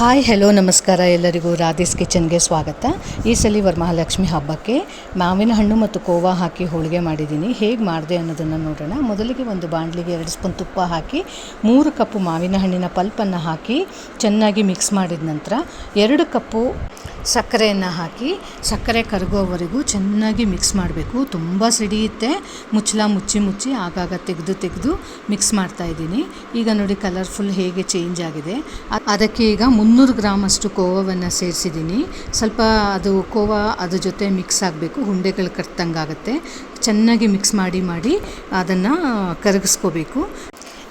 Hi hello ನಮಸ್ಕಾರ ಎಲ್ಲರಿಗೂ ರಾಧೇಸ್ ಕಿಚನ್ಗೆ ಸ್ವಾಗತ. ಈ ಸಲ ವರಮಹಾಲಕ್ಷ್ಮಿ ಹಬ್ಬಕ್ಕೆ ಮಾವಿನ ಹಣ್ಣು ಮತ್ತು ಕೋವಾ ಹಾಕಿ ಹೋಳಿಗೆ ಮಾಡಿದ್ದೀನಿ. ಹೇಗೆ ಮಾಡಿದೆ ಅನ್ನೋದನ್ನು ನೋಡೋಣ. ಮೊದಲಿಗೆ ಒಂದು ಬಾಣಲಿಗೆ 2 ಸ್ಪೂನ್ ತುಪ್ಪ ಹಾಕಿ 3 ಕಪ್ಪು ಮಾವಿನ ಹಣ್ಣಿನ ಪಲ್ಪನ್ನು ಹಾಕಿ ಚೆನ್ನಾಗಿ ಮಿಕ್ಸ್ ಮಾಡಿದ ನಂತರ 2 ಕಪ್ಪು ಸಕ್ಕರೆಯನ್ನು ಹಾಕಿ ಸಕ್ಕರೆ ಕರಗೋವರೆಗೂ ಚೆನ್ನಾಗಿ ಮಿಕ್ಸ್ ಮಾಡಬೇಕು. ತುಂಬ ಸಿಡಿಯುತ್ತೆ. ಮುಚ್ಚಿ ಆಗಾಗ ತೆಗೆದು ಮಿಕ್ಸ್ ಮಾಡ್ತಾಯಿದ್ದೀನಿ. ಈಗ ನೋಡಿ ಕಲರ್ಫುಲ್ ಹೇಗೆ ಚೇಂಜ್ ಆಗಿದೆ. ಅದಕ್ಕೆ ಈಗ 300 ಗ್ರಾಮ್ ಅಷ್ಟು ಕೋವಾವನ್ನು ಸೇರಿಸಿದ್ದೀನಿ. ಸ್ವಲ್ಪ ಅದು ಕೋವಾ ಅದ್ರ ಜೊತೆ ಮಿಕ್ಸ್ ಆಗಬೇಕು, ಉಂಡೆಗಳು ಕಟ್ಟಂಗಾಗುತ್ತೆ. ಚೆನ್ನಾಗಿ ಮಿಕ್ಸ್ ಮಾಡಿ ಅದನ್ನು ಕರಗಿಸ್ಕೋಬೇಕು.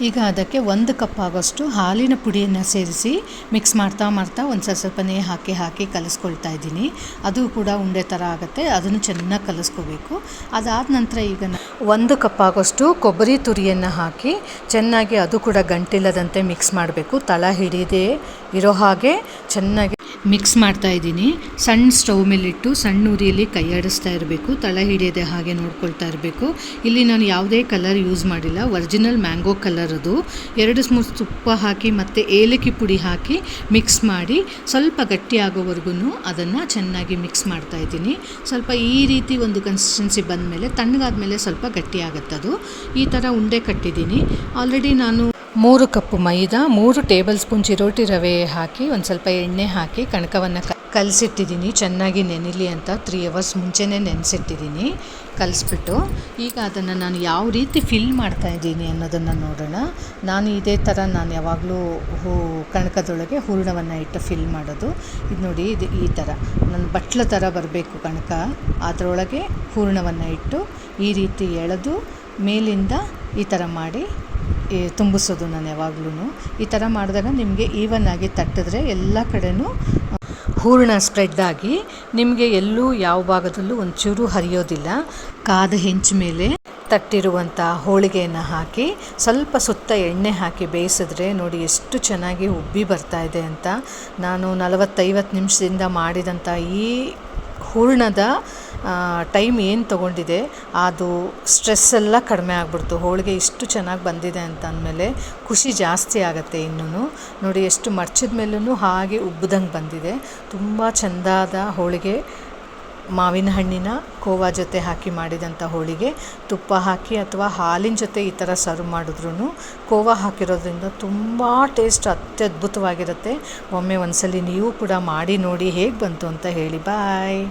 ಈಗ ಅದಕ್ಕೆ 1 ಕಪ್ ಆಗೋಷ್ಟು ಹಾಲಿನ ಪುಡಿಯನ್ನು ಸೇರಿಸಿ ಮಿಕ್ಸ್ ಮಾಡ್ತಾ ಒಂದು ಸ್ವಲ್ಪನೇ ಹಾಕಿ ಕಲಿಸ್ಕೊಳ್ತಾ ಇದ್ದೀನಿ. ಅದು ಕೂಡ ಉಂಡೆ ಥರ ಆಗುತ್ತೆ. ಅದನ್ನು ಚೆನ್ನಾಗಿ ಕಲಿಸ್ಕೋಬೇಕು. ಅದಾದ ನಂತರ ಈಗ 1 ಕಪ್ ಆಗೋಷ್ಟು ಕೊಬ್ಬರಿ ತುರಿಯನ್ನು ಹಾಕಿ ಚೆನ್ನಾಗಿ ಅದು ಕೂಡ ಗಂಟಿಲ್ಲದಂತೆ ಮಿಕ್ಸ್ ಮಾಡಬೇಕು. ತಳ ಹಿಡಿದೇ ಇರೋ ಹಾಗೆ ಚೆನ್ನಾಗಿ ಮಿಕ್ಸ್ ಮಾಡ್ತಾ ಇದ್ದೀನಿ. ಸಣ್ಣ ಸ್ಟವ್ ಮೇಲಿಟ್ಟು ಸಣ್ಣ ಉರಿಯಲ್ಲಿ ಕೈ ಆಡಿಸ್ತಾ ಇರಬೇಕು. ತಳ ಹಿಡಿಯದೆ ಹಾಗೆ ನೋಡ್ಕೊಳ್ತಾ ಇರಬೇಕು. ಇಲ್ಲಿ ನಾನು ಯಾವುದೇ ಕಲರ್ ಯೂಸ್ ಮಾಡಿಲ್ಲ, ಒರಿಜಿನಲ್ ಮ್ಯಾಂಗೋ ಕಲರ್ ಅದು. 2 ಸ್ಪೂನ್ ತುಪ್ಪ ಹಾಕಿ ಮತ್ತು ಏಲಕ್ಕಿ ಪುಡಿ ಹಾಕಿ ಮಿಕ್ಸ್ ಮಾಡಿ ಸ್ವಲ್ಪ ಗಟ್ಟಿ ಆಗೋವರೆಗೂ ಅದನ್ನು ಚೆನ್ನಾಗಿ ಮಿಕ್ಸ್ ಮಾಡ್ತಾ ಇದ್ದೀನಿ. ಸ್ವಲ್ಪ ಈ ರೀತಿ ಒಂದು ಕನ್ಸಿಸ್ಟೆನ್ಸಿ ಬಂದಮೇಲೆ ತಣ್ಣಗಾದ್ಮೇಲೆ ಸ್ವಲ್ಪ ಗಟ್ಟಿ ಆಗುತ್ತೆ ಅದು. ಈ ಥರ ಉಂಡೆ ಕಟ್ಟಿದ್ದೀನಿ. ಆಲ್ರೆಡಿ ನಾನು 3 ಕಪ್ ಮೈದಾ, 3 ಟೇಬಲ್ ಸ್ಪೂನ್ ಚಿರೋಟಿ ರವೆ ಹಾಕಿ ಒಂದು ಸ್ವಲ್ಪ ಎಣ್ಣೆ ಹಾಕಿ ಕಣಕವನ್ನು ಕಲಸಿಟ್ಟಿದ್ದೀನಿ. ಚೆನ್ನಾಗಿ ನೆನಿಲಿ ಅಂತ 3 ಅವರ್ಸ್ ಮುಂಚೆನೇ ನೆನೆಸಿಟ್ಟಿದ್ದೀನಿ ಕಲಿಸ್ಬಿಟ್ಟು. ಈಗ ಅದನ್ನು ನಾನು ಯಾವ ರೀತಿ ಫಿಲ್ ಮಾಡ್ತಾಯಿದ್ದೀನಿ ಅನ್ನೋದನ್ನು ನೋಡೋಣ. ನಾನು ಇದೇ ಥರ ನಾನು ಯಾವಾಗಲೂ ಕಣಕದೊಳಗೆ ಹೂರಣವನ್ನು ಇಟ್ಟು ಫಿಲ್ ಮಾಡೋದು. ಇದು ನೋಡಿ, ಇದು ಈ ಥರ ನನ್ನ ಬಟ್ಲ ಥರ ಬರಬೇಕು ಕಣಕ. ಅದರೊಳಗೆ ಹೂರಣವನ್ನು ಇಟ್ಟು ಈ ರೀತಿ ಎಳೆದು ಮೇಲಿಂದ ಈ ಥರ ಮಾಡಿ ತುಂಬಿಸೋದು. ನಾನು ಯಾವಾಗಲೂ ಈ ಥರ ಮಾಡಿದಾಗ ನಿಮಗೆ ಈವನ್ ಆಗಿ ತಟ್ಟಿದ್ರೆ ಎಲ್ಲ ಕಡೆನೂ ಹೂರಣ ಸ್ಪ್ರೆಡ್ ಆಗಿ ನಿಮಗೆ ಎಲ್ಲೂ ಯಾವ ಭಾಗದಲ್ಲೂ ಒಂಚೂರು ಹರಿಯೋದಿಲ್ಲ. ಕಾದ ಹೆಂಚು ಮೇಲೆ ತಟ್ಟಿರುವಂಥ ಹೋಳಿಗೆಯನ್ನು ಹಾಕಿ ಸ್ವಲ್ಪ ಸುತ್ತ ಎಣ್ಣೆ ಹಾಕಿ ಬೇಯಿಸಿದ್ರೆ ನೋಡಿ ಎಷ್ಟು ಚೆನ್ನಾಗಿ ಉಬ್ಬಿ ಬರ್ತಾ ಇದೆ ಅಂತ. ನಾನು 40-50 ನಿಮಿಷದಿಂದ ಮಾಡಿದಂಥ ಈ ಹೂರಣದ ಟೈಮ್ ಏನು ತೊಗೊಂಡಿದೆ ಅದು ಸ್ಟ್ರೆಸ್ ಎಲ್ಲ ಕಡಿಮೆ ಆಗ್ಬಿಡ್ತು. ಹೋಳಿಗೆ ಇಷ್ಟು ಚೆನ್ನಾಗಿ ಬಂದಿದೆ ಅಂತ ಅಂದಮೇಲೆ ಖುಷಿ ಜಾಸ್ತಿ ಆಗುತ್ತೆ. ಇನ್ನೂ ನೋಡಿ ಎಷ್ಟು ಮರ್ಚಿದ ಮೇಲೂ ಹಾಗೆ ಉಬ್ಬದಂಗೆ ಬಂದಿದೆ. ತುಂಬ ಚೆಂದಾದ ಹೋಳಿಗೆ. ಮಾವಿನ ಹಣ್ಣಿನ ಕೋವಾ ಜೊತೆ ಹಾಕಿ ಮಾಡಿದಂಥ ಹೋಳಿಗೆ. ತುಪ್ಪ ಹಾಕಿ ಅಥವಾ ಹಾಲಿನ ಜೊತೆ ಈ ಥರ ಸರ್ವ್ ಮಾಡಿದ್ರೂ ಕೋವಾ ಹಾಕಿರೋದ್ರಿಂದ ತುಂಬ ಟೇಸ್ಟ್ ಅತ್ಯದ್ಭುತವಾಗಿರುತ್ತೆ. ಒಮ್ಮೆ ಒಂದ್ಸಲಿ ನೀವು ಕೂಡ ಮಾಡಿ ನೋಡಿ ಹೇಗೆ ಬಂತು ಅಂತ ಹೇಳಿ. ಬಾಯ್.